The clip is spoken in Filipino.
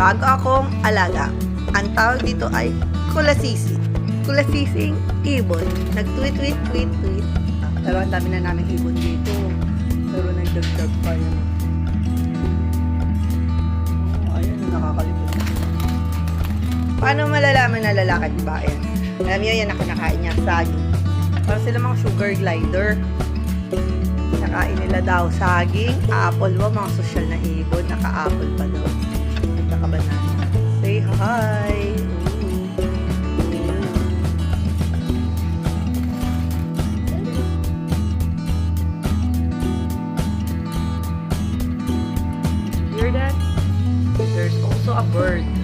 Bago akong alaga. Ang tawag dito ay Kulasisi. Kulasising ibon. Nag-tweet. Pero ang dami na namin ibon dito. Pero nagdagdag pa yun. Ayan, nakakalipot. Paano malalaman na lalaki at babae? Alam niyo, yan ang kinakain niya, saging. Para sila mga sugar glider. Nakain nila daw saging, apple ba, mga sosyal na ibon, naka-apple pa daw. Naka-banana. Say hi! Hear that? There's also a bird.